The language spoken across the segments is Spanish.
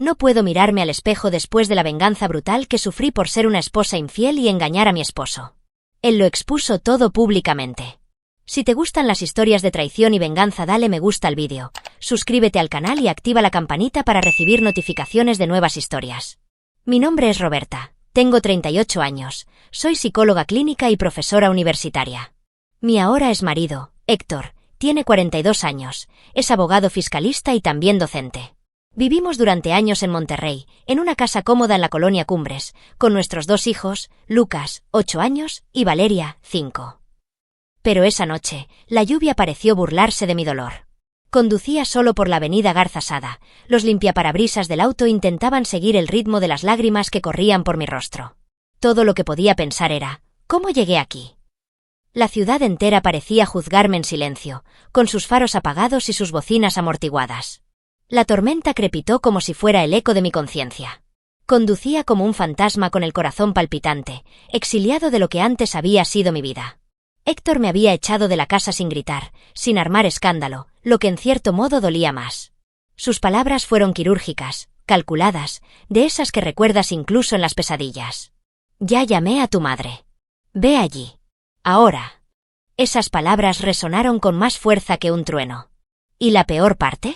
No puedo mirarme al espejo después de la venganza brutal que sufrí por ser una esposa infiel y engañar a mi esposo. Él lo expuso todo públicamente. Si te gustan las historias de traición y venganza, dale me gusta al vídeo, suscríbete al canal y activa la campanita para recibir notificaciones de nuevas historias. Mi nombre es Roberta, tengo 38 años, soy psicóloga clínica y profesora universitaria. Mi ahora es marido, Héctor, tiene 42 años, es abogado fiscalista y también docente. Vivimos durante años en Monterrey, en una casa cómoda en la colonia Cumbres, con nuestros 2 hijos, Lucas, 8 años, y Valeria, 5. Pero esa noche, la lluvia pareció burlarse de mi dolor. Conducía solo por la avenida Garzasada, los limpiaparabrisas del auto intentaban seguir el ritmo de las lágrimas que corrían por mi rostro. Todo lo que podía pensar era, ¿cómo llegué aquí? La ciudad entera parecía juzgarme en silencio, con sus faros apagados y sus bocinas amortiguadas. La tormenta crepitó como si fuera el eco de mi conciencia. Conducía como un fantasma con el corazón palpitante, exiliado de lo que antes había sido mi vida. Héctor me había echado de la casa sin gritar, sin armar escándalo, lo que en cierto modo dolía más. Sus palabras fueron quirúrgicas, calculadas, de esas que recuerdas incluso en las pesadillas. Ya llamé a tu madre. Ve allí. Ahora. Esas palabras resonaron con más fuerza que un trueno. ¿Y la peor parte?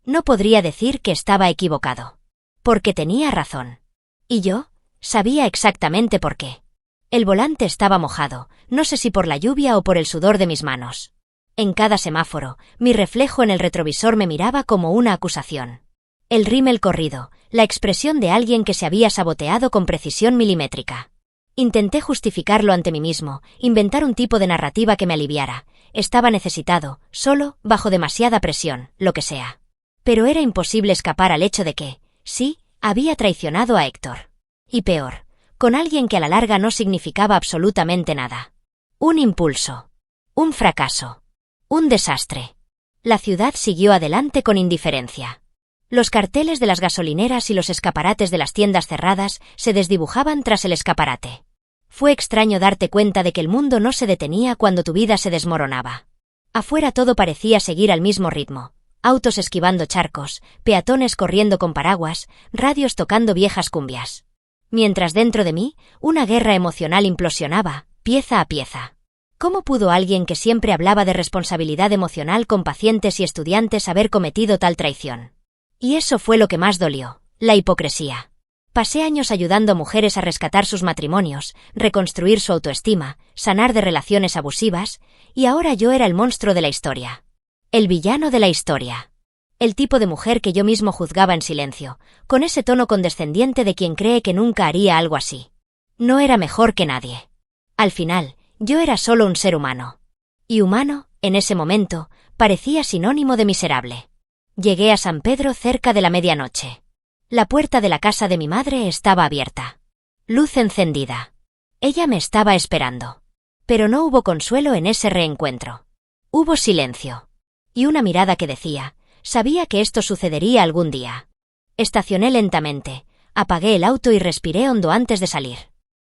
No podría decir que estaba equivocado. Porque tenía razón. Y yo sabía exactamente por qué. El volante estaba mojado, no sé si por la lluvia o por el sudor de mis manos. En cada semáforo, mi reflejo en el retrovisor me miraba como una acusación. El rímel corrido, la expresión de alguien que se había saboteado con precisión milimétrica. Intenté justificarlo ante mí mismo, inventar un tipo de narrativa que me aliviara. Estaba necesitado, solo, bajo demasiada presión, lo que sea. Pero era imposible escapar al hecho de que, sí, había traicionado a Héctor. Y peor, con alguien que a la larga no significaba absolutamente nada. Un impulso. Un fracaso. Un desastre. La ciudad siguió adelante con indiferencia. Los carteles de las gasolineras y los escaparates de las tiendas cerradas se desdibujaban tras el escaparate. Fue extraño darte cuenta de que el mundo no se detenía cuando tu vida se desmoronaba. Afuera todo parecía seguir al mismo ritmo. Autos esquivando charcos, peatones corriendo con paraguas, radios tocando viejas cumbias. Mientras dentro de mí, una guerra emocional implosionaba, pieza a pieza. ¿Cómo pudo alguien que siempre hablaba de responsabilidad emocional con pacientes y estudiantes haber cometido tal traición? Y eso fue lo que más dolió, la hipocresía. Pasé años ayudando a mujeres a rescatar sus matrimonios, reconstruir su autoestima, sanar de relaciones abusivas, y ahora yo era el monstruo de la historia. El villano de la historia. El tipo de mujer que yo mismo juzgaba en silencio, con ese tono condescendiente de quien cree que nunca haría algo así. No era mejor que nadie. Al final, yo era solo un ser humano. Y humano, en ese momento, parecía sinónimo de miserable. Llegué a San Pedro cerca de la medianoche. La puerta de la casa de mi madre estaba abierta. Luz encendida. Ella me estaba esperando. Pero no hubo consuelo en ese reencuentro. Hubo silencio. Y una mirada que decía, sabía que esto sucedería algún día. Estacioné lentamente, apagué el auto y respiré hondo antes de salir.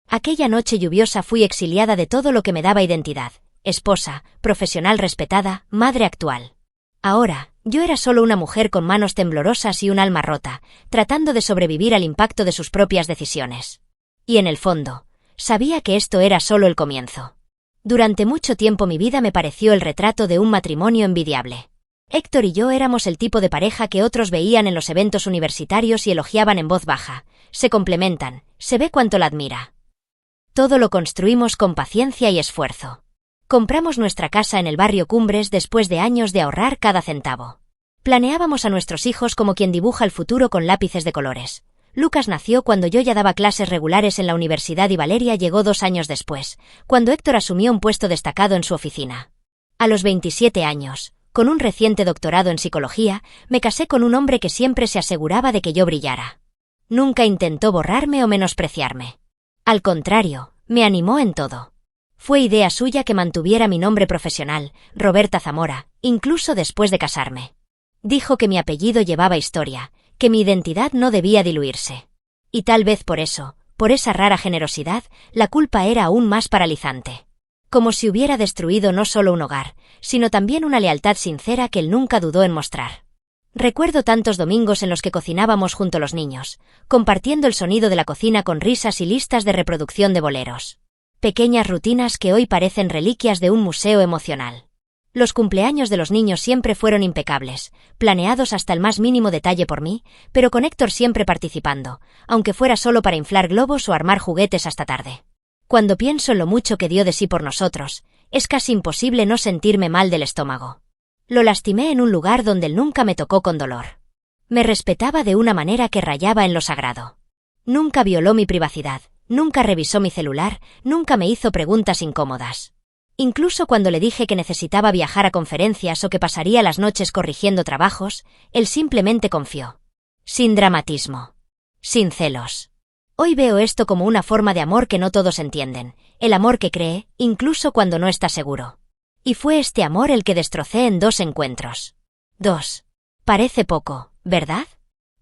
Aquella noche lluviosa fui exiliada de todo lo que me daba identidad, esposa, profesional respetada, madre actual. Ahora, yo era solo una mujer con manos temblorosas y un alma rota, tratando de sobrevivir al impacto de sus propias decisiones. Y en el fondo, sabía que esto era solo el comienzo. Durante mucho tiempo mi vida me pareció el retrato de un matrimonio envidiable. Héctor y yo éramos el tipo de pareja que otros veían en los eventos universitarios y elogiaban en voz baja. Se complementan, se ve cuánto la admira. Todo lo construimos con paciencia y esfuerzo. Compramos nuestra casa en el barrio Cumbres después de años de ahorrar cada centavo. Planeábamos a nuestros hijos como quien dibuja el futuro con lápices de colores. Lucas nació cuando yo ya daba clases regulares en la universidad y Valeria llegó 2 años después, cuando Héctor asumió un puesto destacado en su oficina. A los 27 años, con un reciente doctorado en psicología, me casé con un hombre que siempre se aseguraba de que yo brillara. Nunca intentó borrarme o menospreciarme. Al contrario, me animó en todo. Fue idea suya que mantuviera mi nombre profesional, Roberta Zamora, incluso después de casarme. Dijo que mi apellido llevaba historia, que mi identidad no debía diluirse. Y tal vez por eso, por esa rara generosidad, la culpa era aún más paralizante. Como si hubiera destruido no solo un hogar, sino también una lealtad sincera que él nunca dudó en mostrar. Recuerdo tantos domingos en los que cocinábamos junto a los niños, compartiendo el sonido de la cocina con risas y listas de reproducción de boleros. Pequeñas rutinas que hoy parecen reliquias de un museo emocional. Los cumpleaños de los niños siempre fueron impecables, planeados hasta el más mínimo detalle por mí, pero con Héctor siempre participando, aunque fuera solo para inflar globos o armar juguetes hasta tarde. Cuando pienso en lo mucho que dio de sí por nosotros, es casi imposible no sentirme mal del estómago. Lo lastimé en un lugar donde él nunca me tocó con dolor. Me respetaba de una manera que rayaba en lo sagrado. Nunca violó mi privacidad, nunca revisó mi celular, nunca me hizo preguntas incómodas. Incluso cuando le dije que necesitaba viajar a conferencias o que pasaría las noches corrigiendo trabajos, él simplemente confió. Sin dramatismo. Sin celos. Hoy veo esto como una forma de amor que no todos entienden, el amor que cree, incluso cuando no está seguro. Y fue este amor el que destrocé en 2 encuentros. 2. Parece poco, ¿verdad?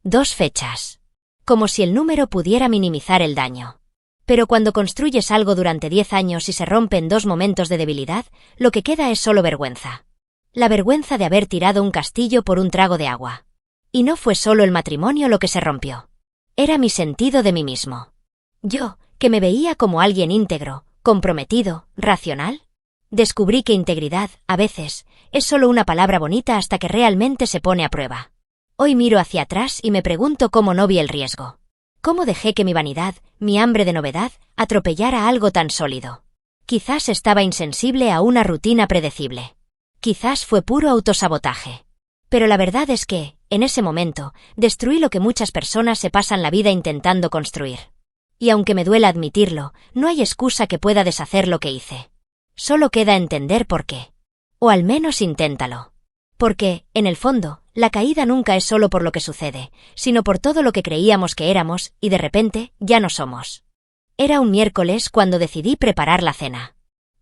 2 fechas. Como si el número pudiera minimizar el daño. Pero cuando construyes algo durante 10 años y se rompe en 2 momentos de debilidad, lo que queda es solo vergüenza. La vergüenza de haber tirado un castillo por un trago de agua. Y no fue solo el matrimonio lo que se rompió. Era mi sentido de mí mismo. Yo, que me veía como alguien íntegro, comprometido, racional. Descubrí que integridad, a veces, es solo una palabra bonita hasta que realmente se pone a prueba. Hoy miro hacia atrás y me pregunto cómo no vi el riesgo. ¿Cómo dejé que mi vanidad, mi hambre de novedad, atropellara algo tan sólido? Quizás estaba insensible a una rutina predecible. Quizás fue puro autosabotaje. Pero la verdad es que, en ese momento, destruí lo que muchas personas se pasan la vida intentando construir. Y aunque me duela admitirlo, no hay excusa que pueda deshacer lo que hice. Solo queda entender por qué. O al menos inténtalo. Porque, en el fondo, la caída nunca es solo por lo que sucede, sino por todo lo que creíamos que éramos, y de repente, ya no somos. Era un miércoles cuando decidí preparar la cena.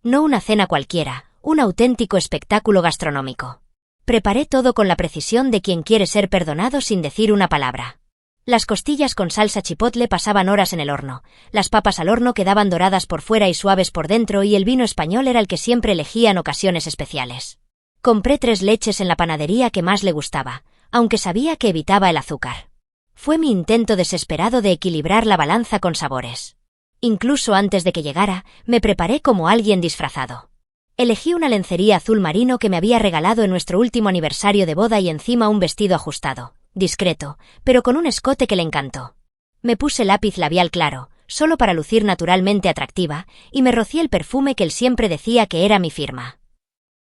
No una cena cualquiera, un auténtico espectáculo gastronómico. Preparé todo con la precisión de quien quiere ser perdonado sin decir una palabra. Las costillas con salsa chipotle pasaban horas en el horno, las papas al horno quedaban doradas por fuera y suaves por dentro y el vino español era el que siempre elegía en ocasiones especiales. Compré 3 leches en la panadería que más le gustaba, aunque sabía que evitaba el azúcar. Fue mi intento desesperado de equilibrar la balanza con sabores. Incluso antes de que llegara, me preparé como alguien disfrazado. Elegí una lencería azul marino que me había regalado en nuestro último aniversario de boda y encima un vestido ajustado. Discreto, pero con un escote que le encantó. Me puse lápiz labial claro, solo para lucir naturalmente atractiva, y me rocié el perfume que él siempre decía que era mi firma.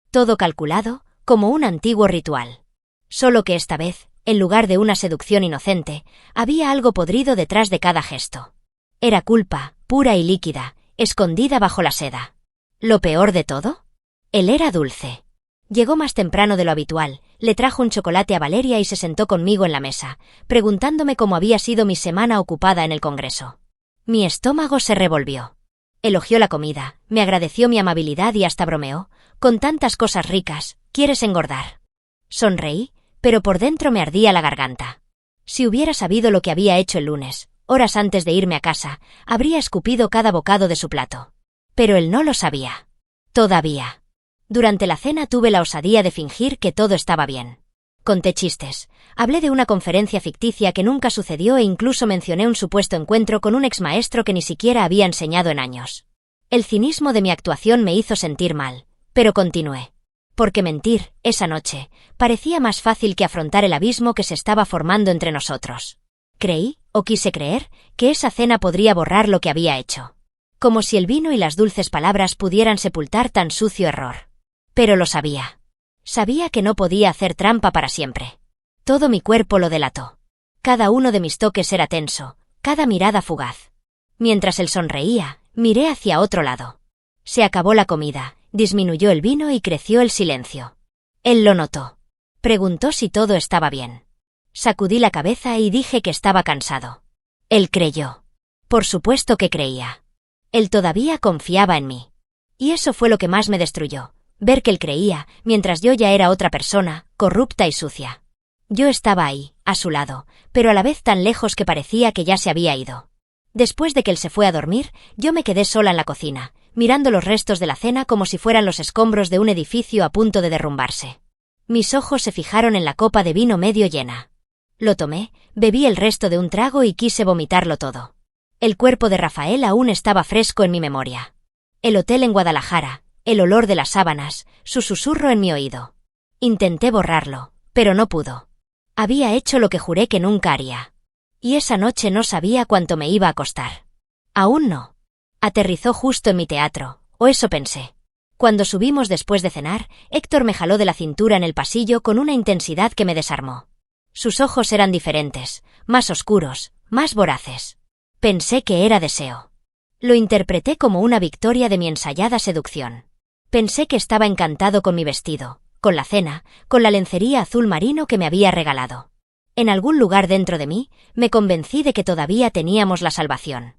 Todo calculado, como un antiguo ritual. Solo que esta vez, en lugar de una seducción inocente, había algo podrido detrás de cada gesto. Era culpa, pura y líquida, escondida bajo la seda. ¿Lo peor de todo? Él era dulce. Llegó más temprano de lo habitual, le trajo un chocolate a Valeria y se sentó conmigo en la mesa, preguntándome cómo había sido mi semana ocupada en el Congreso. Mi estómago se revolvió. Elogió la comida, me agradeció mi amabilidad y hasta bromeó, con tantas cosas ricas, ¿quieres engordar? Sonreí, pero por dentro me ardía la garganta. Si hubiera sabido lo que había hecho el lunes, horas antes de irme a casa, habría escupido cada bocado de su plato. Pero él no lo sabía. Todavía. Durante la cena tuve la osadía de fingir que todo estaba bien. Conté chistes, hablé de una conferencia ficticia que nunca sucedió e incluso mencioné un supuesto encuentro con un exmaestro que ni siquiera había enseñado en años. El cinismo de mi actuación me hizo sentir mal, pero continué. Porque mentir, esa noche, parecía más fácil que afrontar el abismo que se estaba formando entre nosotros. Creí, o quise creer, que esa cena podría borrar lo que había hecho. Como si el vino y las dulces palabras pudieran sepultar tan sucio error. Pero lo sabía. Sabía que no podía hacer trampa para siempre. Todo mi cuerpo lo delató. Cada uno de mis toques era tenso, cada mirada fugaz. Mientras él sonreía, miré hacia otro lado. Se acabó la comida, disminuyó el vino y creció el silencio. Él lo notó. Preguntó si todo estaba bien. Sacudí la cabeza y dije que estaba cansado. Él creyó. Por supuesto que creía. Él todavía confiaba en mí. Y eso fue lo que más me destruyó. Ver que él creía, mientras yo ya era otra persona, corrupta y sucia. Yo estaba ahí, a su lado, pero a la vez tan lejos que parecía que ya se había ido. Después de que él se fue a dormir, yo me quedé sola en la cocina, mirando los restos de la cena como si fueran los escombros de un edificio a punto de derrumbarse. Mis ojos se fijaron en la copa de vino medio llena. Lo tomé, bebí el resto de un trago y quise vomitarlo todo. El cuerpo de Rafael aún estaba fresco en mi memoria. El hotel en Guadalajara, el olor de las sábanas, su susurro en mi oído. Intenté borrarlo, pero no pudo. Había hecho lo que juré que nunca haría. Y esa noche no sabía cuánto me iba a costar. Aún no. Aterrizó justo en mi teatro, o eso pensé. Cuando subimos después de cenar, Héctor me jaló de la cintura en el pasillo con una intensidad que me desarmó. Sus ojos eran diferentes, más oscuros, más voraces. Pensé que era deseo. Lo interpreté como una victoria de mi ensayada seducción. Pensé que estaba encantado con mi vestido, con la cena, con la lencería azul marino que me había regalado. En algún lugar dentro de mí, me convencí de que todavía teníamos la salvación.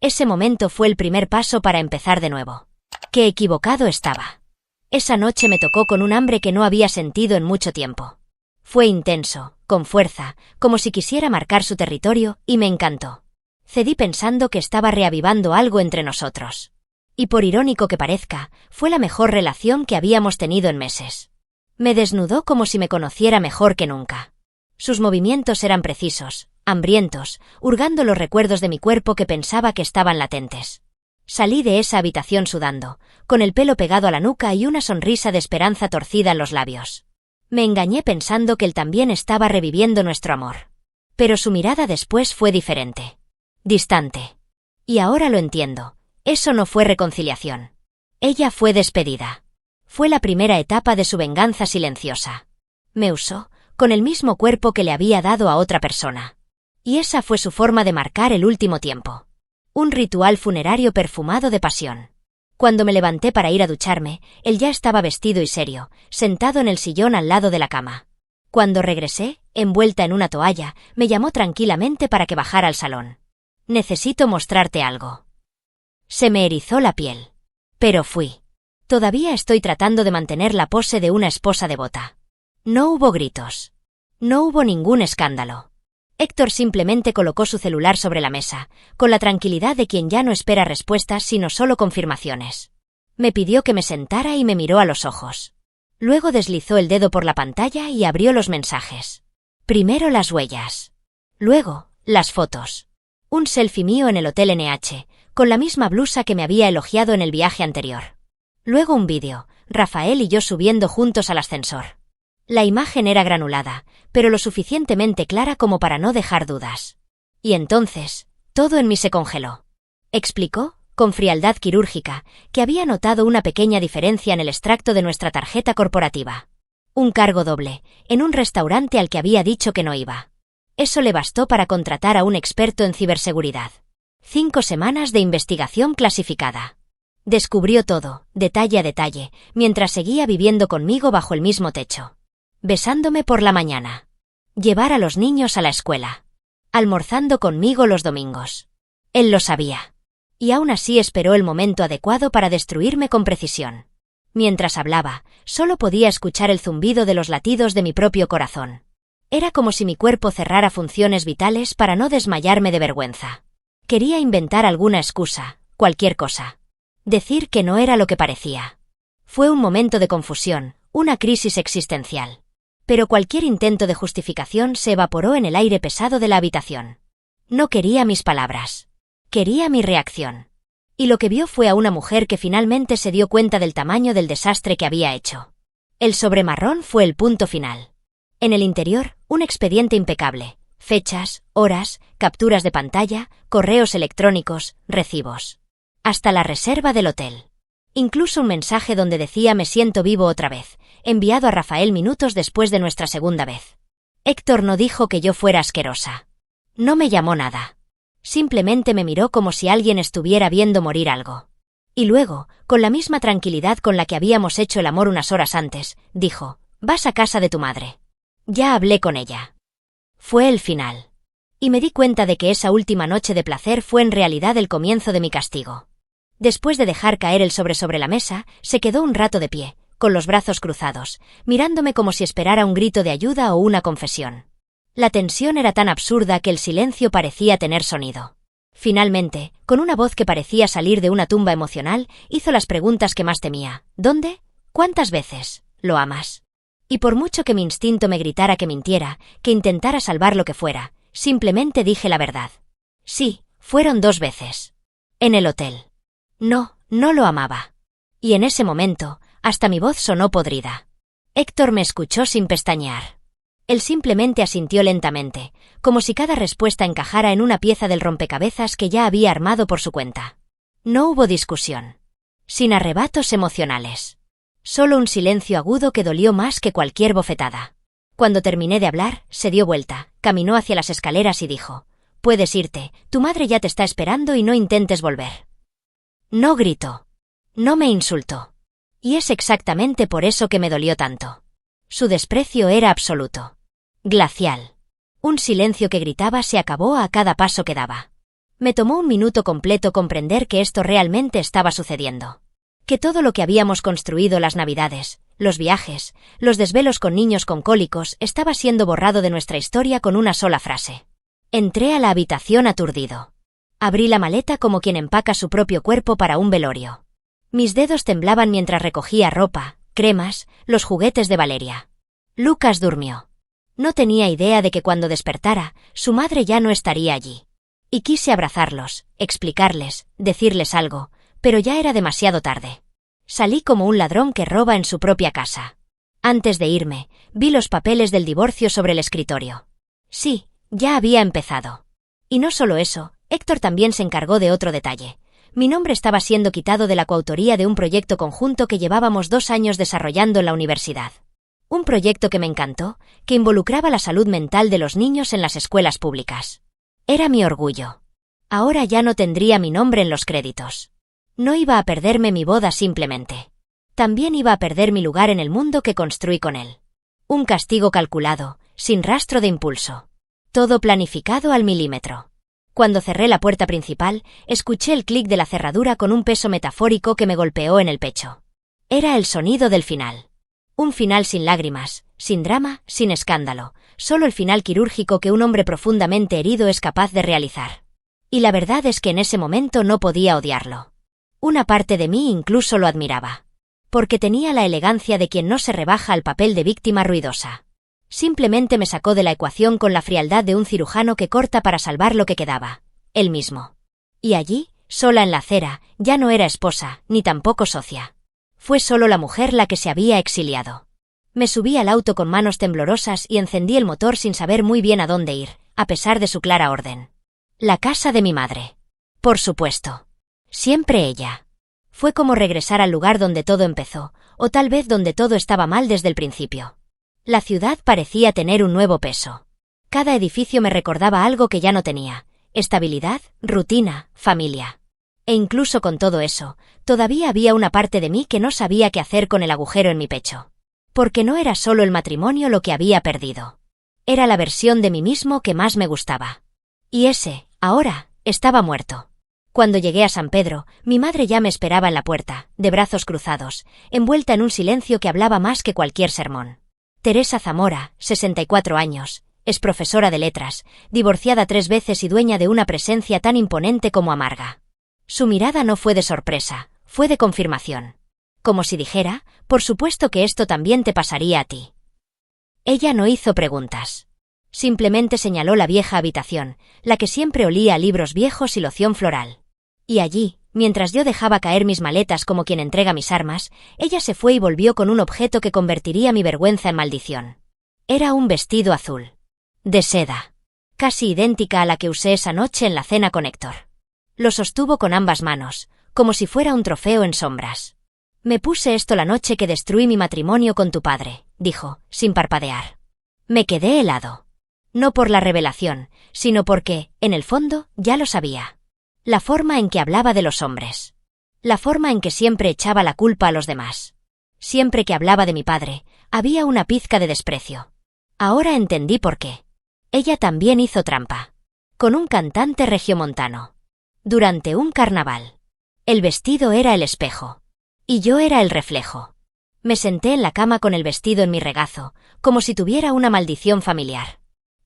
Ese momento fue el primer paso para empezar de nuevo. ¡Qué equivocado estaba! Esa noche me tocó con un hambre que no había sentido en mucho tiempo. Fue intenso, con fuerza, como si quisiera marcar su territorio, y me encantó. Cedí pensando que estaba reavivando algo entre nosotros. Y por irónico que parezca, fue la mejor relación que habíamos tenido en meses. Me desnudó como si me conociera mejor que nunca. Sus movimientos eran precisos, hambrientos, hurgando los recuerdos de mi cuerpo que pensaba que estaban latentes. Salí de esa habitación sudando, con el pelo pegado a la nuca y una sonrisa de esperanza torcida en los labios. Me engañé pensando que él también estaba reviviendo nuestro amor. Pero su mirada después fue diferente. Distante. Y ahora lo entiendo. Eso no fue reconciliación. Ella fue despedida. Fue la primera etapa de su venganza silenciosa. Me usó, con el mismo cuerpo que le había dado a otra persona. Y esa fue su forma de marcar el último tiempo. Un ritual funerario perfumado de pasión. Cuando me levanté para ir a ducharme, él ya estaba vestido y serio, sentado en el sillón al lado de la cama. Cuando regresé, envuelta en una toalla, me llamó tranquilamente para que bajara al salón. «Necesito mostrarte algo». Se me erizó la piel. Pero fui. Todavía estoy tratando de mantener la pose de una esposa devota. No hubo gritos. No hubo ningún escándalo. Héctor simplemente colocó su celular sobre la mesa, con la tranquilidad de quien ya no espera respuestas sino solo confirmaciones. Me pidió que me sentara y me miró a los ojos. Luego deslizó el dedo por la pantalla y abrió los mensajes. Primero las huellas. Luego, las fotos. Un selfie mío en el Hotel NH, con la misma blusa que me había elogiado en el viaje anterior. Luego un vídeo, Rafael y yo subiendo juntos al ascensor. La imagen era granulada, pero lo suficientemente clara como para no dejar dudas. Y entonces, todo en mí se congeló. Explicó, con frialdad quirúrgica, que había notado una pequeña diferencia en el extracto de nuestra tarjeta corporativa. Un cargo doble, en un restaurante al que había dicho que no iba. Eso le bastó para contratar a un experto en ciberseguridad. 5 semanas de investigación clasificada. Descubrió todo, detalle a detalle, mientras seguía viviendo conmigo bajo el mismo techo. Besándome por la mañana. Llevar a los niños a la escuela. Almorzando conmigo los domingos. Él lo sabía. Y aún así esperó el momento adecuado para destruirme con precisión. Mientras hablaba, solo podía escuchar el zumbido de los latidos de mi propio corazón. Era como si mi cuerpo cerrara funciones vitales para no desmayarme de vergüenza. Quería inventar alguna excusa, cualquier cosa. Decir que no era lo que parecía. Fue un momento de confusión, una crisis existencial. Pero cualquier intento de justificación se evaporó en el aire pesado de la habitación. No quería mis palabras. Quería mi reacción. Y lo que vio fue a una mujer que finalmente se dio cuenta del tamaño del desastre que había hecho. El sobre marrón fue el punto final. En el interior, un expediente impecable. Fechas, horas, capturas de pantalla, correos electrónicos, recibos. Hasta la reserva del hotel. Incluso un mensaje donde decía «Me siento vivo otra vez», enviado a Rafael minutos después de nuestra segunda vez. Héctor no dijo que yo fuera asquerosa. No me llamó nada. Simplemente me miró como si alguien estuviera viendo morir algo. Y luego, con la misma tranquilidad con la que habíamos hecho el amor unas horas antes, dijo: «Vas a casa de tu madre». Ya hablé con ella. Fue el final. Y me di cuenta de que esa última noche de placer fue en realidad el comienzo de mi castigo. Después de dejar caer el sobre la mesa, se quedó un rato de pie, con los brazos cruzados, mirándome como si esperara un grito de ayuda o una confesión. La tensión era tan absurda que el silencio parecía tener sonido. Finalmente, con una voz que parecía salir de una tumba emocional, hizo las preguntas que más temía. «¿Dónde? ¿Cuántas veces? ¿Lo amas?» Y por mucho que mi instinto me gritara que mintiera, que intentara salvar lo que fuera, simplemente dije la verdad. Sí, fueron 2 veces. En el hotel. No, no lo amaba. Y en ese momento, hasta mi voz sonó podrida. Héctor me escuchó sin pestañear. Él simplemente asintió lentamente, como si cada respuesta encajara en una pieza del rompecabezas que ya había armado por su cuenta. No hubo discusión. Sin arrebatos emocionales. Solo un silencio agudo que dolió más que cualquier bofetada. Cuando terminé de hablar, se dio vuelta, caminó hacia las escaleras y dijo: «Puedes irte, tu madre ya te está esperando y no intentes volver». No gritó. No me insultó. Y es exactamente por eso que me dolió tanto. Su desprecio era absoluto. Glacial. Un silencio que gritaba se acabó a cada paso que daba. Me tomó un minuto completo comprender que esto realmente estaba sucediendo. Que todo lo que habíamos construido las Navidades, los viajes, los desvelos con niños con cólicos estaba siendo borrado de nuestra historia con una sola frase. Entré a la habitación aturdido. Abrí la maleta como quien empaca su propio cuerpo para un velorio. Mis dedos temblaban mientras recogía ropa, cremas, los juguetes de Valeria. Lucas durmió. No tenía idea de que cuando despertara, su madre ya no estaría allí. Y quise abrazarlos, explicarles, decirles algo, pero ya era demasiado tarde. Salí como un ladrón que roba en su propia casa. Antes de irme, vi los papeles del divorcio sobre el escritorio. Sí, ya había empezado. Y no solo eso, Héctor también se encargó de otro detalle. Mi nombre estaba siendo quitado de la coautoría de un proyecto conjunto que llevábamos 2 años desarrollando en la universidad. Un proyecto que me encantó, que involucraba la salud mental de los niños en las escuelas públicas. Era mi orgullo. Ahora ya no tendría mi nombre en los créditos. No iba a perderme mi boda simplemente. También iba a perder mi lugar en el mundo que construí con él. Un castigo calculado, sin rastro de impulso. Todo planificado al milímetro. Cuando cerré la puerta principal, escuché el clic de la cerradura con un peso metafórico que me golpeó en el pecho. Era el sonido del final. Un final sin lágrimas, sin drama, sin escándalo, solo el final quirúrgico que un hombre profundamente herido es capaz de realizar. Y la verdad es que en ese momento no podía odiarlo. Una parte de mí incluso lo admiraba. Porque tenía la elegancia de quien no se rebaja al papel de víctima ruidosa. Simplemente me sacó de la ecuación con la frialdad de un cirujano que corta para salvar lo que quedaba, él mismo. Y allí, sola en la acera, ya no era esposa, ni tampoco socia. Fue solo la mujer la que se había exiliado. Me subí al auto con manos temblorosas y encendí el motor sin saber muy bien a dónde ir, a pesar de su clara orden. La casa de mi madre. Por supuesto. Siempre ella. Fue como regresar al lugar donde todo empezó, o tal vez donde todo estaba mal desde el principio. La ciudad parecía tener un nuevo peso. Cada edificio me recordaba algo que ya no tenía: estabilidad, rutina, familia. E incluso con todo eso, todavía había una parte de mí que no sabía qué hacer con el agujero en mi pecho. Porque no era solo el matrimonio lo que había perdido. Era la versión de mí mismo que más me gustaba. Y ese, ahora, estaba muerto. Cuando llegué a San Pedro, mi madre ya me esperaba en la puerta, de brazos cruzados, envuelta en un silencio que hablaba más que cualquier sermón. Teresa Zamora, 64 años, es profesora de letras, divorciada 3 veces y dueña de una presencia tan imponente como amarga. Su mirada no fue de sorpresa, fue de confirmación. Como si dijera: por supuesto que esto también te pasaría a ti. Ella no hizo preguntas. Simplemente señaló la vieja habitación, la que siempre olía a libros viejos y loción floral. Y allí, mientras yo dejaba caer mis maletas como quien entrega mis armas, ella se fue y volvió con un objeto que convertiría mi vergüenza en maldición. Era un vestido azul. De seda. Casi idéntica a la que usé esa noche en la cena con Héctor. Lo sostuvo con ambas manos, como si fuera un trofeo en sombras. Me puse esto la noche que destruí mi matrimonio con tu padre, dijo, sin parpadear. Me quedé helado. No por la revelación, sino porque, en el fondo, ya lo sabía. La forma en que hablaba de los hombres. La forma en que siempre echaba la culpa a los demás. Siempre que hablaba de mi padre, había una pizca de desprecio. Ahora entendí por qué. Ella también hizo trampa. Con un cantante regiomontano. Durante un carnaval. El vestido era el espejo. Y yo era el reflejo. Me senté en la cama con el vestido en mi regazo, como si tuviera una maldición familiar.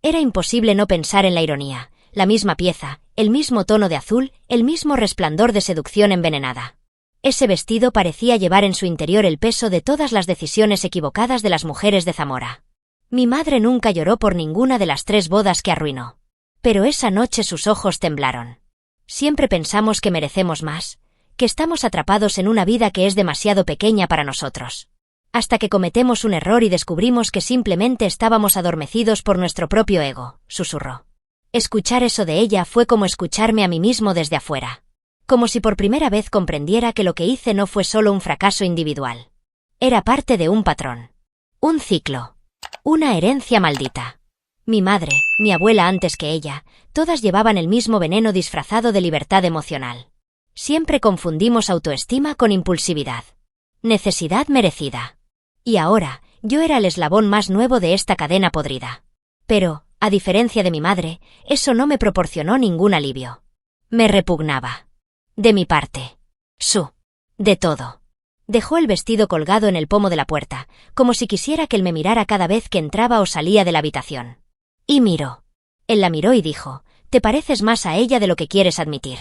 Era imposible no pensar en la ironía, la misma pieza, el mismo tono de azul, el mismo resplandor de seducción envenenada. Ese vestido parecía llevar en su interior el peso de todas las decisiones equivocadas de las mujeres de Zamora. Mi madre nunca lloró por ninguna de las 3 bodas que arruinó. Pero esa noche sus ojos temblaron. Siempre pensamos que merecemos más, que estamos atrapados en una vida que es demasiado pequeña para nosotros. Hasta que cometemos un error y descubrimos que simplemente estábamos adormecidos por nuestro propio ego, susurró. Escuchar eso de ella fue como escucharme a mí mismo desde afuera. Como si por primera vez comprendiera que lo que hice no fue solo un fracaso individual. Era parte de un patrón. Un ciclo. Una herencia maldita. Mi madre, mi abuela antes que ella, todas llevaban el mismo veneno disfrazado de libertad emocional. Siempre confundimos autoestima con impulsividad. Necesidad merecida. Y ahora, yo era el eslabón más nuevo de esta cadena podrida. Pero, a diferencia de mi madre, eso no me proporcionó ningún alivio. Me repugnaba. De mi parte. De todo. Dejó el vestido colgado en el pomo de la puerta, como si quisiera que él me mirara cada vez que entraba o salía de la habitación. Y miró. Él la miró y dijo, «Te pareces más a ella de lo que quieres admitir».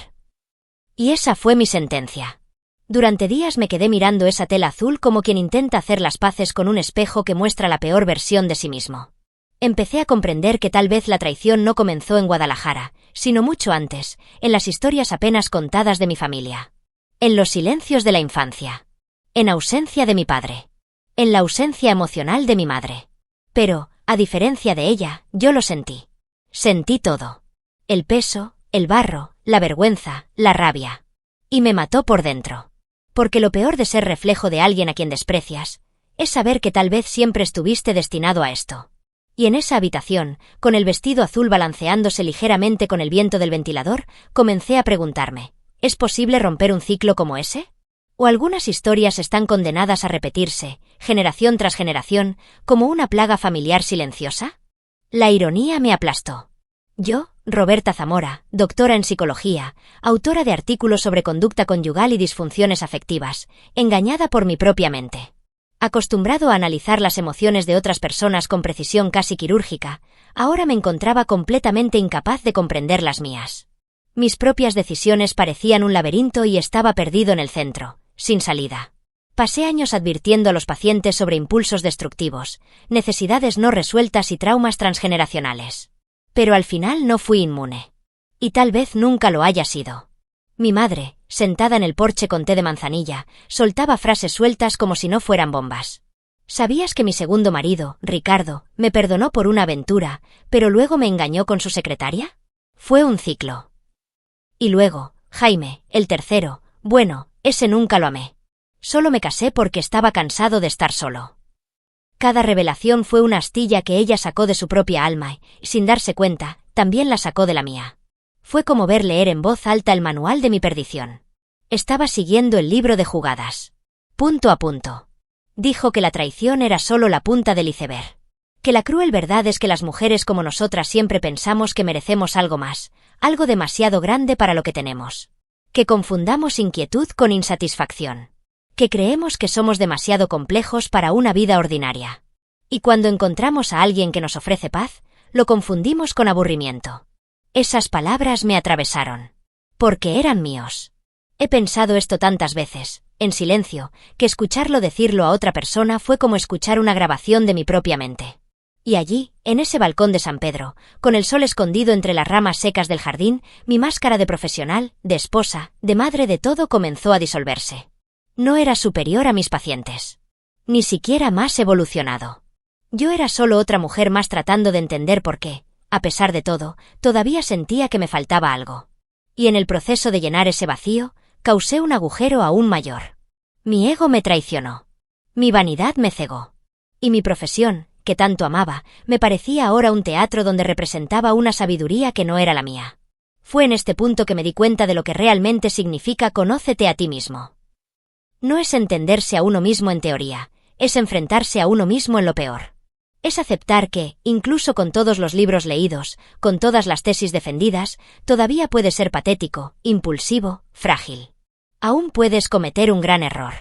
Y esa fue mi sentencia. Durante días me quedé mirando esa tela azul como quien intenta hacer las paces con un espejo que muestra la peor versión de sí mismo. Empecé a comprender que tal vez la traición no comenzó en Guadalajara, sino mucho antes, en las historias apenas contadas de mi familia. En los silencios de la infancia. En ausencia de mi padre. En la ausencia emocional de mi madre. Pero, a diferencia de ella, yo lo sentí. Sentí todo. El peso, el barro, la vergüenza, la rabia. Y me mató por dentro. Porque lo peor de ser reflejo de alguien a quien desprecias, es saber que tal vez siempre estuviste destinado a esto. Y en esa habitación, con el vestido azul balanceándose ligeramente con el viento del ventilador, comencé a preguntarme, ¿es posible romper un ciclo como ese? ¿O algunas historias están condenadas a repetirse, generación tras generación, como una plaga familiar silenciosa? La ironía me aplastó. Yo, Roberta Zamora, doctora en psicología, autora de artículos sobre conducta conyugal y disfunciones afectivas, engañada por mi propia mente. Acostumbrado a analizar las emociones de otras personas con precisión casi quirúrgica, ahora me encontraba completamente incapaz de comprender las mías. Mis propias decisiones parecían un laberinto y estaba perdido en el centro, sin salida. Pasé años advirtiendo a los pacientes sobre impulsos destructivos, necesidades no resueltas y traumas transgeneracionales. Pero al final no fui inmune. Y tal vez nunca lo haya sido. Mi madre, sentada en el porche con té de manzanilla, soltaba frases sueltas como si no fueran bombas. ¿Sabías que mi segundo marido, Ricardo, me perdonó por una aventura, pero luego me engañó con su secretaria? Fue un ciclo. Y luego, Jaime, el tercero, bueno, ese nunca lo amé. Solo me casé porque estaba cansado de estar solo. Cada revelación fue una astilla que ella sacó de su propia alma y, sin darse cuenta, también la sacó de la mía. Fue como ver leer en voz alta el manual de mi perdición. Estaba siguiendo el libro de jugadas. Punto a punto. Dijo que la traición era solo la punta del iceberg. Que la cruel verdad es que las mujeres como nosotras siempre pensamos que merecemos algo más, algo demasiado grande para lo que tenemos. Que confundamos inquietud con insatisfacción. Que creemos que somos demasiado complejos para una vida ordinaria. Y cuando encontramos a alguien que nos ofrece paz, lo confundimos con aburrimiento. Esas palabras me atravesaron. Porque eran míos. He pensado esto tantas veces, en silencio, que escucharlo decirlo a otra persona fue como escuchar una grabación de mi propia mente. Y allí, en ese balcón de San Pedro, con el sol escondido entre las ramas secas del jardín, mi máscara de profesional, de esposa, de madre de todo comenzó a disolverse. No era superior a mis pacientes. Ni siquiera más evolucionado. Yo era solo otra mujer más tratando de entender por qué, a pesar de todo, todavía sentía que me faltaba algo. Y en el proceso de llenar ese vacío, causé un agujero aún mayor. Mi ego me traicionó. Mi vanidad me cegó. Y mi profesión, que tanto amaba, me parecía ahora un teatro donde representaba una sabiduría que no era la mía. Fue en este punto que me di cuenta de lo que realmente significa conócete a ti mismo. No es entenderse a uno mismo en teoría, es enfrentarse a uno mismo en lo peor. Es aceptar que, incluso con todos los libros leídos, con todas las tesis defendidas, todavía puedes ser patético, impulsivo, frágil. Aún puedes cometer un gran error.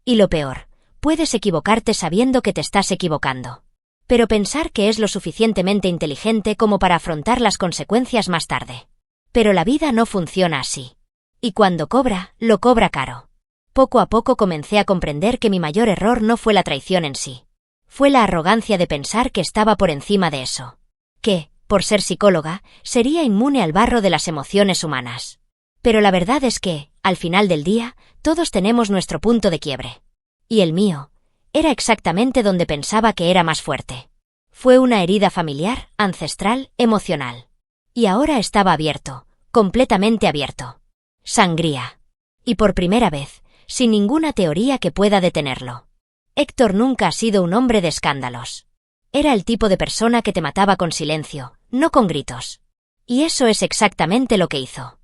Y lo peor, puedes equivocarte sabiendo que te estás equivocando. Pero pensar que es lo suficientemente inteligente como para afrontar las consecuencias más tarde. Pero la vida no funciona así. Y cuando cobra, lo cobra caro. Poco a poco comencé a comprender que mi mayor error no fue la traición en sí. Fue la arrogancia de pensar que estaba por encima de eso. Que, por ser psicóloga, sería inmune al barro de las emociones humanas. Pero la verdad es que, al final del día, todos tenemos nuestro punto de quiebre. Y el mío era exactamente donde pensaba que era más fuerte. Fue una herida familiar, ancestral, emocional. Y ahora estaba abierto, completamente abierto. Sangría. Y por primera vez, sin ninguna teoría que pueda detenerlo. Héctor nunca ha sido un hombre de escándalos. Era el tipo de persona que te mataba con silencio, no con gritos. Y eso es exactamente lo que hizo.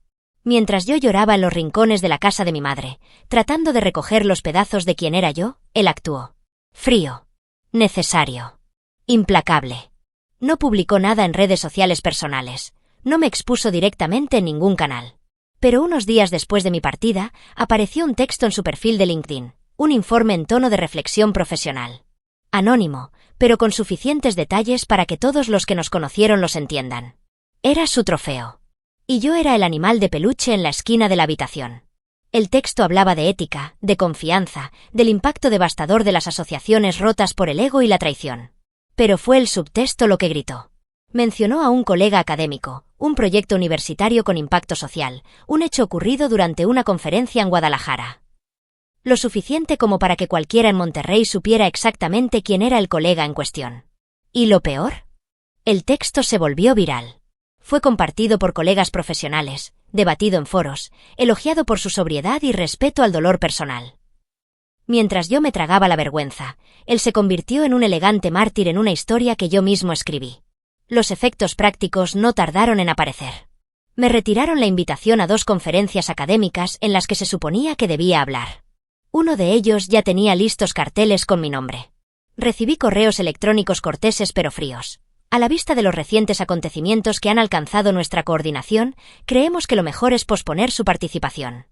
Mientras yo lloraba en los rincones de la casa de mi madre, tratando de recoger los pedazos de quien era yo, él actuó. Frío. Necesario. Implacable. No publicó nada en redes sociales personales, no me expuso directamente en ningún canal. Pero unos días después de mi partida, apareció un texto en su perfil de LinkedIn, un informe en tono de reflexión profesional. Anónimo, pero con suficientes detalles para que todos los que nos conocieron los entiendan. Era su trofeo. Y yo era el animal de peluche en la esquina de la habitación. El texto hablaba de ética, de confianza, del impacto devastador de las asociaciones rotas por el ego y la traición. Pero fue el subtexto lo que gritó. Mencionó a un colega académico, un proyecto universitario con impacto social, un hecho ocurrido durante una conferencia en Guadalajara. Lo suficiente como para que cualquiera en Monterrey supiera exactamente quién era el colega en cuestión. ¿Y lo peor? El texto se volvió viral. Fue compartido por colegas profesionales, debatido en foros, elogiado por su sobriedad y respeto al dolor personal. Mientras yo me tragaba la vergüenza, él se convirtió en un elegante mártir en una historia que yo mismo escribí. Los efectos prácticos no tardaron en aparecer. Me retiraron la invitación a 2 conferencias académicas en las que se suponía que debía hablar. Uno de ellos ya tenía listos carteles con mi nombre. Recibí correos electrónicos corteses pero fríos. A la vista de los recientes acontecimientos que han alcanzado nuestra coordinación, creemos que lo mejor es posponer su participación.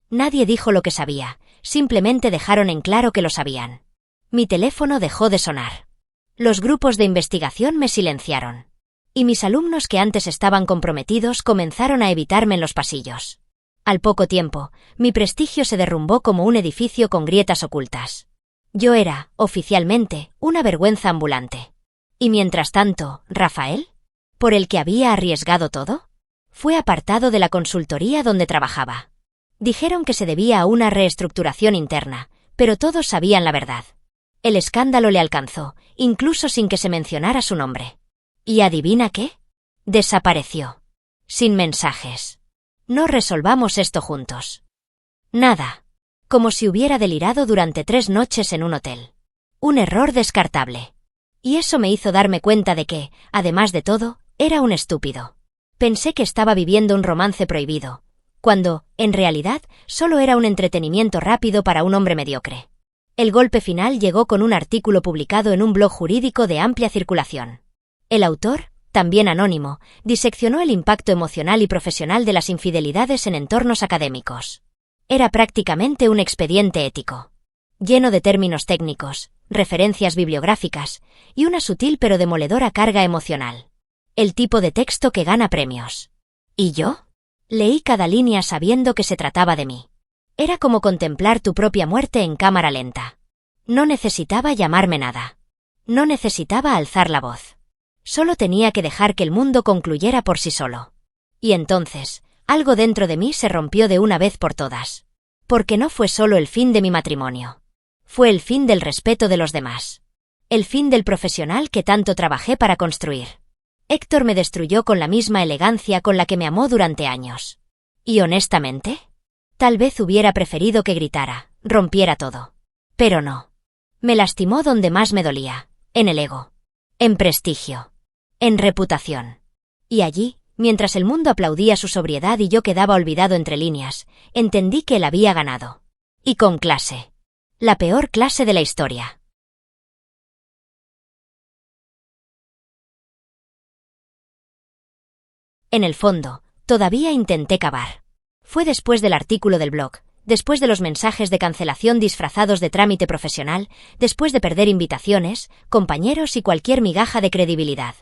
Nadie dijo lo que sabía, simplemente dejaron en claro que lo sabían. Mi teléfono dejó de sonar. Los grupos de investigación me silenciaron. Y mis alumnos que antes estaban comprometidos comenzaron a evitarme en los pasillos. Al poco tiempo, mi prestigio se derrumbó como un edificio con grietas ocultas. Yo era, oficialmente, una vergüenza ambulante. Y mientras tanto, ¿Rafael? ¿Por el que había arriesgado todo? Fue apartado de la consultoría donde trabajaba. Dijeron que se debía a una reestructuración interna, pero todos sabían la verdad. El escándalo le alcanzó, incluso sin que se mencionara su nombre. ¿Y adivina qué? Desapareció. Sin mensajes. No resolvamos esto juntos. Nada. Como si hubiera delirado durante 3 noches en un hotel. Un error descartable. Y eso me hizo darme cuenta de que, además de todo, era un estúpido. Pensé que estaba viviendo un romance prohibido, cuando, en realidad, solo era un entretenimiento rápido para un hombre mediocre. El golpe final llegó con un artículo publicado en un blog jurídico de amplia circulación. El autor, también anónimo, diseccionó el impacto emocional y profesional de las infidelidades en entornos académicos. Era prácticamente un expediente ético. Lleno de términos técnicos, referencias bibliográficas, y una sutil pero demoledora carga emocional. El tipo de texto que gana premios. ¿Y yo? Leí cada línea sabiendo que se trataba de mí. Era como contemplar tu propia muerte en cámara lenta. No necesitaba llamarme nada. No necesitaba alzar la voz. Solo tenía que dejar que el mundo concluyera por sí solo. Y entonces, algo dentro de mí se rompió de una vez por todas. Porque no fue solo el fin de mi matrimonio. Fue el fin del respeto de los demás. El fin del profesional que tanto trabajé para construir. Héctor me destruyó con la misma elegancia con la que me amó durante años. Y honestamente, tal vez hubiera preferido que gritara, rompiera todo. Pero no. Me lastimó donde más me dolía, en el ego. En prestigio. En reputación. Y allí, mientras el mundo aplaudía su sobriedad y yo quedaba olvidado entre líneas, entendí que él había ganado. Y con clase. La peor clase de la historia. En el fondo, todavía intenté cavar. Fue después del artículo del blog, después de los mensajes de cancelación disfrazados de trámite profesional, después de perder invitaciones, compañeros y cualquier migaja de credibilidad.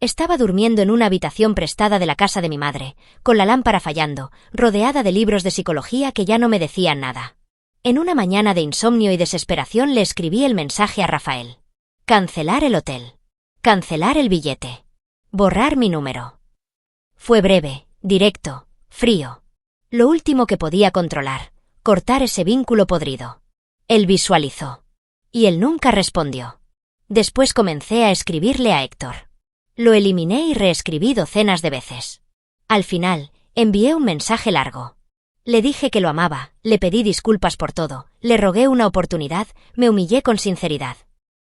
Estaba durmiendo en una habitación prestada de la casa de mi madre, con la lámpara fallando, rodeada de libros de psicología que ya no me decían nada. En una mañana de insomnio y desesperación le escribí el mensaje a Rafael. Cancelar el hotel. Cancelar el billete. Borrar mi número. Fue breve, directo, frío. Lo último que podía controlar, cortar ese vínculo podrido. Él visualizó. Y él nunca respondió. Después comencé a escribirle a Héctor. Lo eliminé y reescribí docenas de veces. Al final, envié un mensaje largo. Le dije que lo amaba, le pedí disculpas por todo, le rogué una oportunidad, me humillé con sinceridad.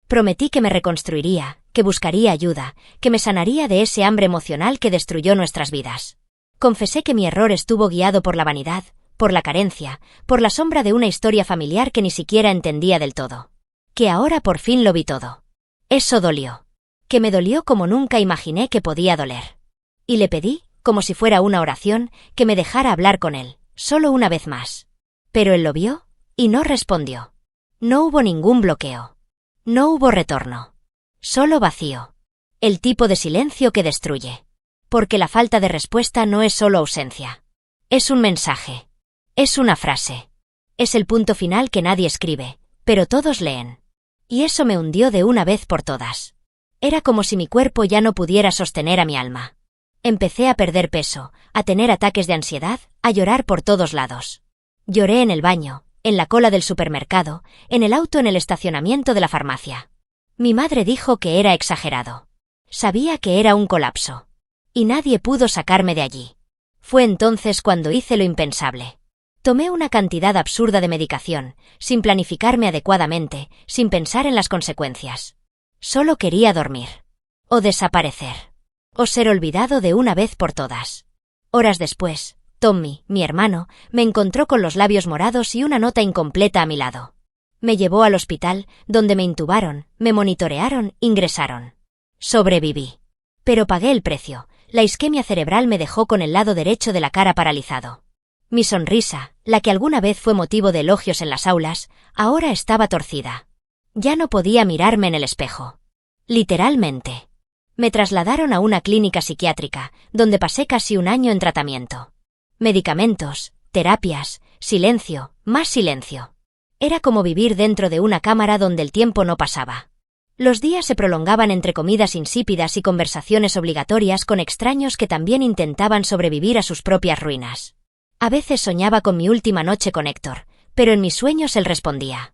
Prometí que me reconstruiría, que buscaría ayuda, que me sanaría de ese hambre emocional que destruyó nuestras vidas. Confesé que mi error estuvo guiado por la vanidad, por la carencia, por la sombra de una historia familiar que ni siquiera entendía del todo. Que ahora por fin lo vi todo. Eso dolió. Que me dolió como nunca imaginé que podía doler. Y le pedí, como si fuera una oración, que me dejara hablar con él, solo una vez más. Pero él lo vio, y no respondió. No hubo ningún bloqueo. No hubo retorno. Solo vacío. El tipo de silencio que destruye. Porque la falta de respuesta no es solo ausencia. Es un mensaje. Es una frase. Es el punto final que nadie escribe, pero todos leen. Y eso me hundió de una vez por todas. Era como si mi cuerpo ya no pudiera sostener a mi alma. Empecé a perder peso, a tener ataques de ansiedad, a llorar por todos lados. Lloré en el baño, en la cola del supermercado, en el auto en el estacionamiento de la farmacia. Mi madre dijo que era exagerado. Sabía que era un colapso. Y nadie pudo sacarme de allí. Fue entonces cuando hice lo impensable. Tomé una cantidad absurda de medicación, sin planificarme adecuadamente, sin pensar en las consecuencias. Solo quería dormir. O desaparecer. O ser olvidado de una vez por todas. Horas después, Tommy, mi hermano, me encontró con los labios morados y una nota incompleta a mi lado. Me llevó al hospital, donde me intubaron, me monitorearon, ingresaron. Sobreviví. Pero pagué el precio. La isquemia cerebral me dejó con el lado derecho de la cara paralizado. Mi sonrisa, la que alguna vez fue motivo de elogios en las aulas, ahora estaba torcida. Ya no podía mirarme en el espejo. Literalmente. Me trasladaron a una clínica psiquiátrica, donde pasé casi un año en tratamiento. Medicamentos, terapias, silencio, más silencio. Era como vivir dentro de una cámara donde el tiempo no pasaba. Los días se prolongaban entre comidas insípidas y conversaciones obligatorias con extraños que también intentaban sobrevivir a sus propias ruinas. A veces soñaba con mi última noche con Héctor, pero en mis sueños él respondía.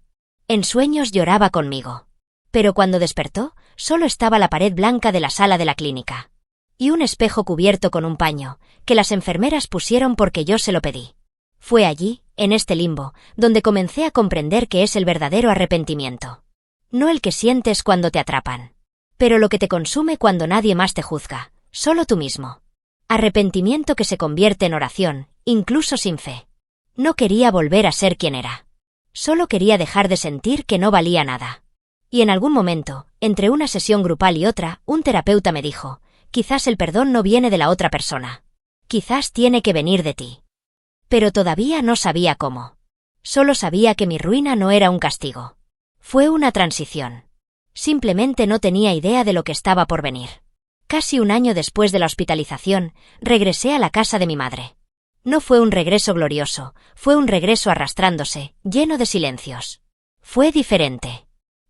En sueños lloraba conmigo. Pero cuando despertó, solo estaba la pared blanca de la sala de la clínica. Y un espejo cubierto con un paño, que las enfermeras pusieron porque yo se lo pedí. Fue allí, en este limbo, donde comencé a comprender que es el verdadero arrepentimiento. No el que sientes cuando te atrapan. Pero lo que te consume cuando nadie más te juzga, solo tú mismo. Arrepentimiento que se convierte en oración, incluso sin fe. No quería volver a ser quien era. Solo quería dejar de sentir que no valía nada. Y en algún momento, entre una sesión grupal y otra, un terapeuta me dijo, quizás el perdón no viene de la otra persona. Quizás tiene que venir de ti. Pero todavía no sabía cómo. Solo sabía que mi ruina no era un castigo. Fue una transición. Simplemente no tenía idea de lo que estaba por venir. Casi un año después de la hospitalización, regresé a la casa de mi madre. No fue un regreso glorioso, fue un regreso arrastrándose, lleno de silencios. Fue diferente.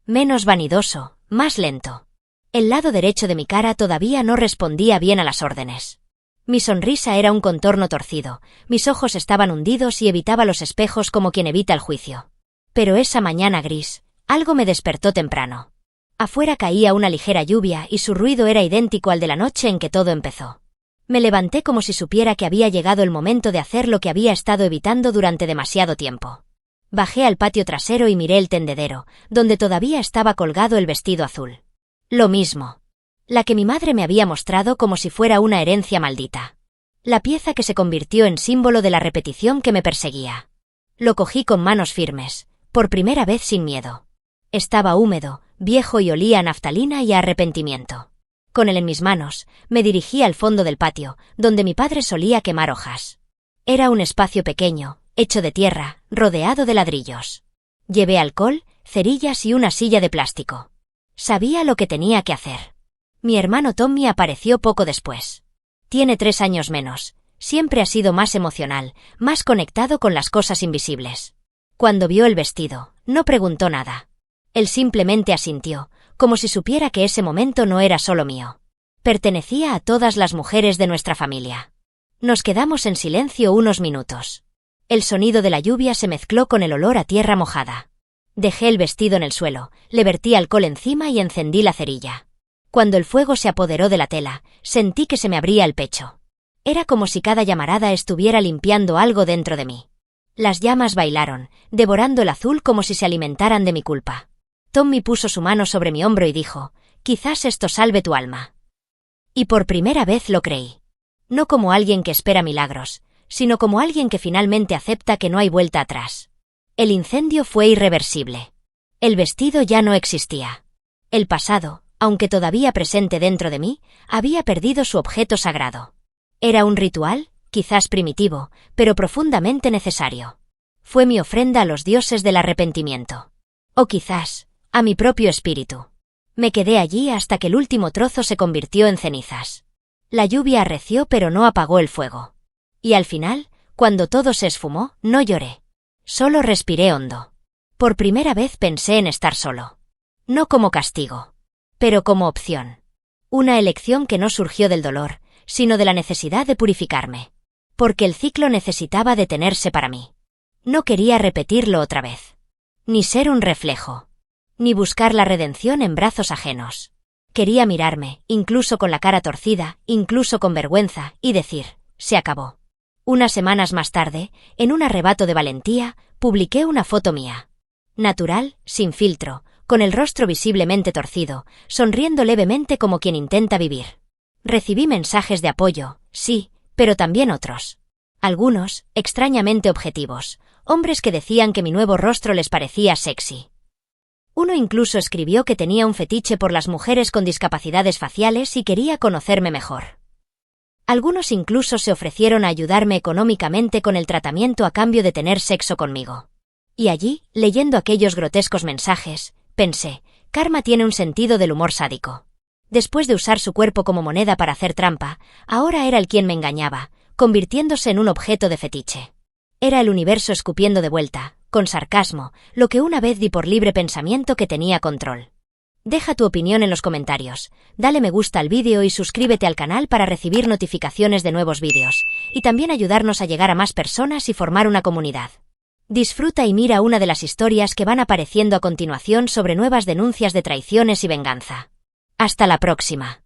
Menos vanidoso, más lento. El lado derecho de mi cara todavía no respondía bien a las órdenes. Mi sonrisa era un contorno torcido, mis ojos estaban hundidos y evitaba los espejos como quien evita el juicio. Pero esa mañana gris, algo me despertó temprano. Afuera caía una ligera lluvia y su ruido era idéntico al de la noche en que todo empezó. Me levanté como si supiera que había llegado el momento de hacer lo que había estado evitando durante demasiado tiempo. Bajé al patio trasero y miré el tendedero, donde todavía estaba colgado el vestido azul. Lo mismo. La que mi madre me había mostrado como si fuera una herencia maldita. La pieza que se convirtió en símbolo de la repetición que me perseguía. Lo cogí con manos firmes, por primera vez sin miedo. Estaba húmedo, viejo y olía a naftalina y a arrepentimiento. Con él en mis manos, me dirigí al fondo del patio, donde mi padre solía quemar hojas. Era un espacio pequeño, hecho de tierra, rodeado de ladrillos. Llevé alcohol, cerillas y una silla de plástico. Sabía lo que tenía que hacer. Mi hermano Tommy apareció poco después. Tiene 3 años menos. Siempre ha sido más emocional, más conectado con las cosas invisibles. Cuando vio el vestido, no preguntó nada. Él simplemente asintió, como si supiera que ese momento no era solo mío. Pertenecía a todas las mujeres de nuestra familia. Nos quedamos en silencio unos minutos. El sonido de la lluvia se mezcló con el olor a tierra mojada. Dejé el vestido en el suelo, le vertí alcohol encima y encendí la cerilla. Cuando el fuego se apoderó de la tela, sentí que se me abría el pecho. Era como si cada llamarada estuviera limpiando algo dentro de mí. Las llamas bailaron, devorando el azul como si se alimentaran de mi culpa. Tommy puso su mano sobre mi hombro y dijo, «Quizás esto salve tu alma». Y por primera vez lo creí. No como alguien que espera milagros, sino como alguien que finalmente acepta que no hay vuelta atrás. El incendio fue irreversible. El vestido ya no existía. El pasado, aunque todavía presente dentro de mí, había perdido su objeto sagrado. Era un ritual, quizás primitivo, pero profundamente necesario. Fue mi ofrenda a los dioses del arrepentimiento. O quizás, a mi propio espíritu. Me quedé allí hasta que el último trozo se convirtió en cenizas. La lluvia arreció pero no apagó el fuego. Y al final, cuando todo se esfumó, no lloré. Solo respiré hondo. Por primera vez pensé en estar solo. No como castigo, pero como opción. Una elección que no surgió del dolor, sino de la necesidad de purificarme. Porque el ciclo necesitaba detenerse para mí. No quería repetirlo otra vez. Ni ser un reflejo. Ni buscar la redención en brazos ajenos. Quería mirarme, incluso con la cara torcida, incluso con vergüenza, y decir, se acabó. Unas semanas más tarde, en un arrebato de valentía, publiqué una foto mía. Natural, sin filtro, con el rostro visiblemente torcido, sonriendo levemente como quien intenta vivir. Recibí mensajes de apoyo, sí, pero también otros. Algunos, extrañamente objetivos, hombres que decían que mi nuevo rostro les parecía sexy. Uno incluso escribió que tenía un fetiche por las mujeres con discapacidades faciales y quería conocerme mejor. Algunos incluso se ofrecieron a ayudarme económicamente con el tratamiento a cambio de tener sexo conmigo. Y allí, leyendo aquellos grotescos mensajes, pensé, Karma tiene un sentido del humor sádico. Después de usar su cuerpo como moneda para hacer trampa, ahora era él quien me engañaba, convirtiéndose en un objeto de fetiche. Era el universo escupiendo de vuelta, con sarcasmo, lo que una vez di por libre pensamiento que tenía control. Deja tu opinión en los comentarios, dale me gusta al vídeo y suscríbete al canal para recibir notificaciones de nuevos vídeos, y también ayudarnos a llegar a más personas y formar una comunidad. Disfruta y mira una de las historias que van apareciendo a continuación sobre nuevas denuncias de traiciones y venganza. Hasta la próxima.